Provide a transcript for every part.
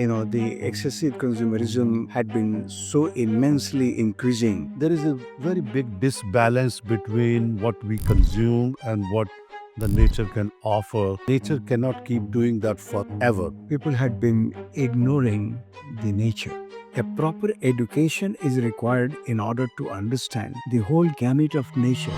the excessive consumerism had been so immensely increasing. There is a very big disbalance between what we consume and what the nature can offer. Nature cannot keep doing that forever. People had been ignoring the nature. A proper education is required in order to understand the whole gamut of nature.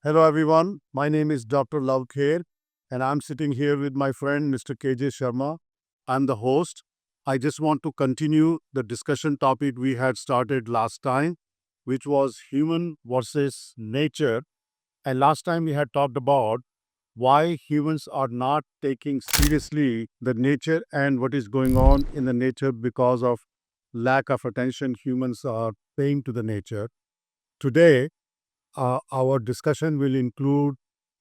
Hello, everyone. My name is Dr. Love Kher, and I'm sitting here with my friend Mr. KJ Sharma. I'm the host. I just want to continue the discussion topic we had started last time, which was human versus nature. And last time we had talked about why humans are not taking seriously the nature and what is going on in the nature because of lack of attention humans are paying to the nature. Today, our discussion will include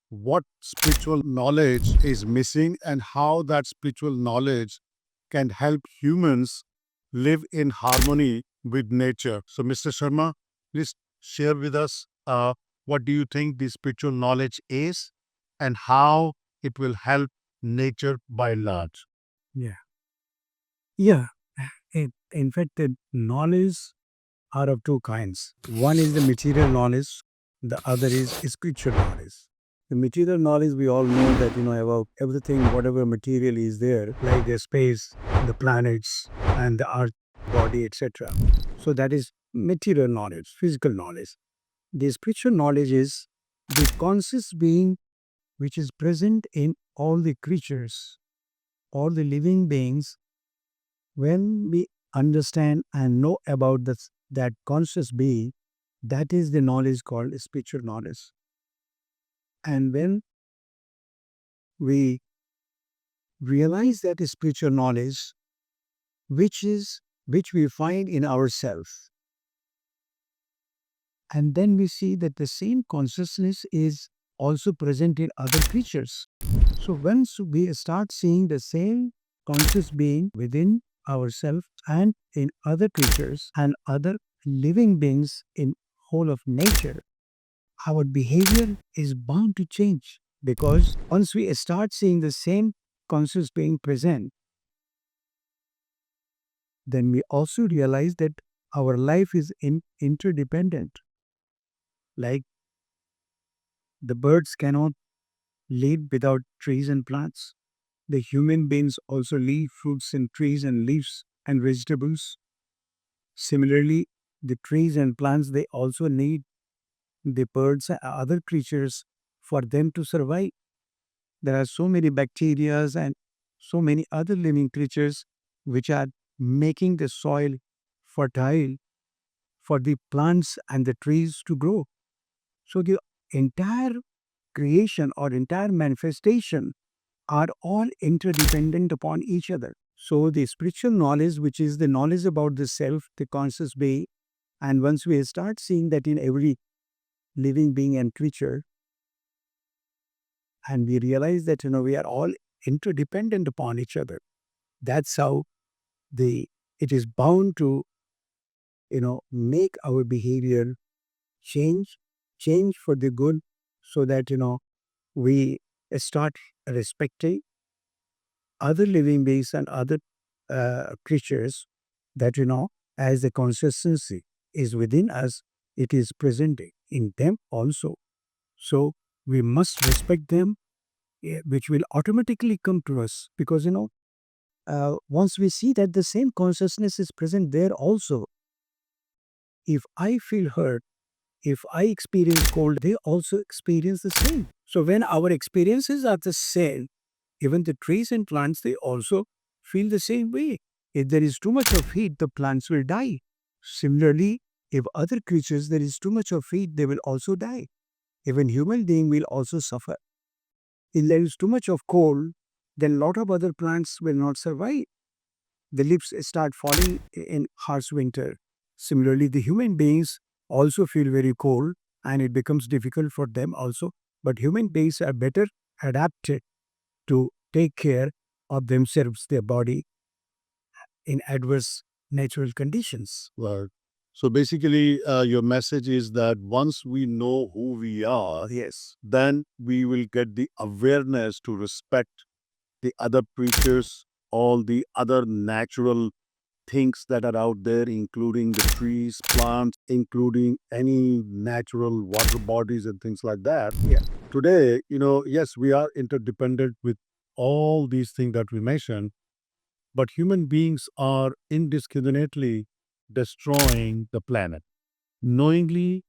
what spiritual knowledge is missing and how that spiritual knowledge can help humans live in harmony with nature. So, Mr. Sharma, please share with us what do you think the spiritual knowledge is and how it will help nature by large. Yeah. Yeah. In fact, the knowledge are of two kinds. One is the material knowledge, the other is spiritual knowledge. The material knowledge, we all know that, about everything, whatever material is there, like the space, the planets, and the earth, body, etc. So that is material knowledge, physical knowledge. The spiritual knowledge is the conscious being which is present in all the creatures, all the living beings. When we understand and know about that conscious being, that is the knowledge called spiritual knowledge. And when we realize that spiritual knowledge, which we find in ourselves, and then we see that the same consciousness is also present in other creatures. So once we start seeing the same conscious being within ourselves and in other creatures and other living beings in whole of nature, our behavior is bound to change, because once we start seeing the same conscious being present, then we also realize that our life is interdependent. Like the birds cannot live without trees and plants. The human beings also live fruits and trees and leaves and vegetables. Similarly, the trees and plants, they also need the birds and other creatures for them to survive. There are so many bacteria and so many other living creatures which are making the soil fertile for the plants and the trees to grow. So the entire creation or entire manifestation are all interdependent upon each other. So the spiritual knowledge, which is the knowledge about the self, the conscious being, and once we start seeing that in every living being and creature, and we realize that we are all interdependent upon each other, that's how the it is bound to make our behavior change, change for the good, so that we start respecting other living beings and other creatures, that as the consistency is within us, it is present in them also. So we must respect them, which will automatically come to us, because once we see that the same consciousness is present there also, if I feel hurt, if I experience cold, they also experience the same. So when our experiences are the same, even the trees and plants, they also feel the same way. If there is too much of heat, the plants will die. Similarly, if other creatures, there is too much of heat, they will also die. Even human being will also suffer. If there is too much of cold, then lot of other plants will not survive. The leaves start falling in harsh winter. Similarly, the human beings also feel very cold, and it becomes difficult for them also. But human beings are better adapted to take care of themselves, their body, in adverse natural conditions. Right. So basically, your message is that once we know who we are, Yes. then we will get the awareness to respect the other creatures, all the other natural things that are out there, including the trees, plants, including any natural water bodies and things like that. Yeah. Today, yes, we are interdependent with all these things that we mentioned, but human beings are indiscriminately destroying the planet, knowingly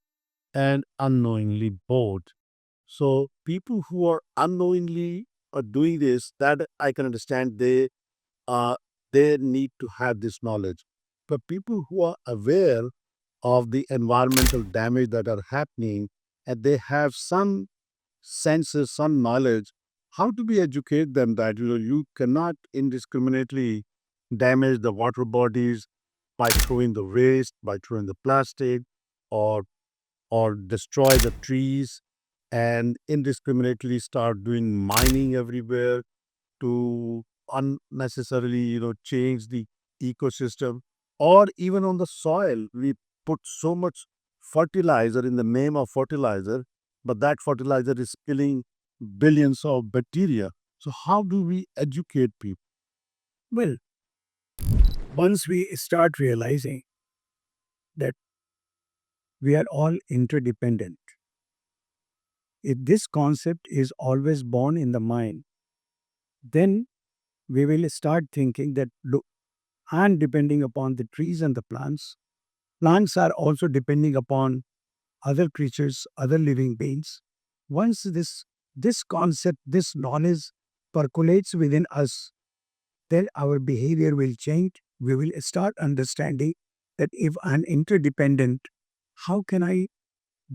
and unknowingly both. So people who are unknowingly are doing this, that I can understand, uh, they need to have this knowledge. But people who are aware of the environmental damage that are happening and they have some senses, some knowledge, how do we educate them that you cannot indiscriminately damage the water bodies by throwing the waste, by throwing the plastic, or destroy the trees and indiscriminately start doing mining everywhere to unnecessarily change the ecosystem, or even on the soil we put so much fertilizer in the name of fertilizer, but that fertilizer is killing billions of bacteria. So how do we educate people? Well, once we start realizing that we are all interdependent, if this concept is always born in the mind, then we will start thinking that, look, I'm depending upon the trees and the plants. Plants are also depending upon other creatures, other living beings. Once this concept, this knowledge percolates within us, then our behavior will change. We will start understanding that if I'm interdependent, how can I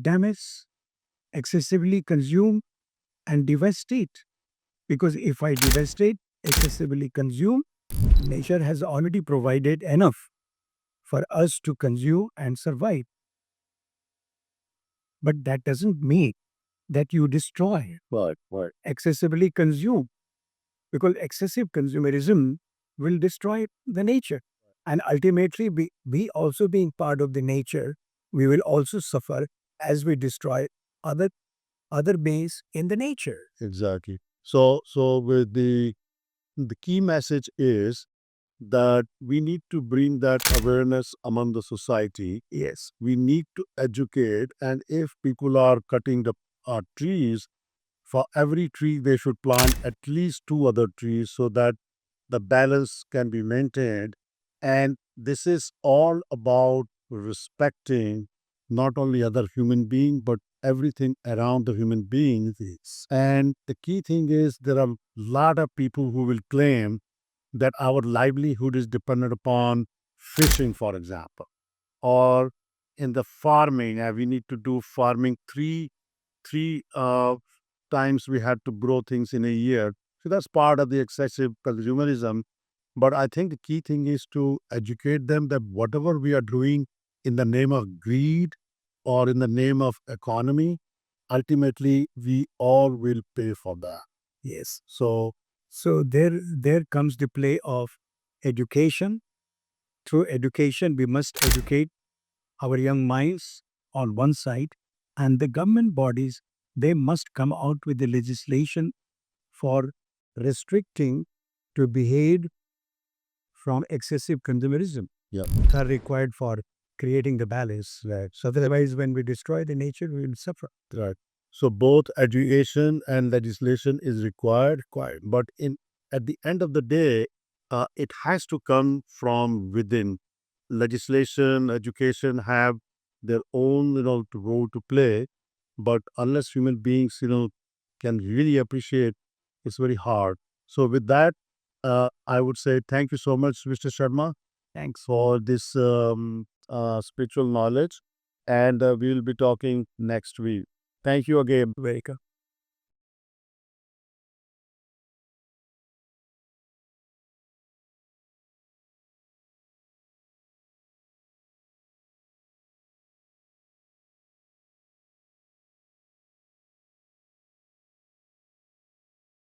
damage, excessively consume, and devastate? Because if I devastate, excessively consume, nature has already provided enough for us to consume and survive. But that doesn't mean that you destroy, Right. excessively consume, because excessive consumerism will destroy the nature. And ultimately, we also being part of the nature, we will also suffer as we destroy other other beings in the nature. Exactly. So with the key message is that we need to bring that awareness among the society. Yes. We need to educate, and if people are cutting the trees, for every tree they should plant at least two other trees so that the balance can be maintained. And this is all about respecting not only other human being but everything around the human being. Yes. And the key thing is there are a lot of people who will claim that our livelihood is dependent upon fishing, for example, or in the farming. We need to do farming three times we had to grow things in a year. So that's part of the excessive consumerism. But I think the key thing is to educate them that whatever we are doing in the name of greed or in the name of economy, ultimately we all will pay for that. Yes. So So there comes the play of education. Through education, we must educate our young minds on one side, and the government bodies, they must come out with the legislation for restricting to behave from excessive consumerism yeah, are required for creating the balance. right. So otherwise, when we destroy the nature, we will suffer. Right. So both education and legislation is required, but in at the end of the day, it has to come from within. Legislation, education have their own role to play, but unless human beings can really appreciate, it's very hard. So with that, I would say thank you so much, Mr. Sharma, Thanks. for this spiritual knowledge, and we will be talking next week. Thank you again. Very good.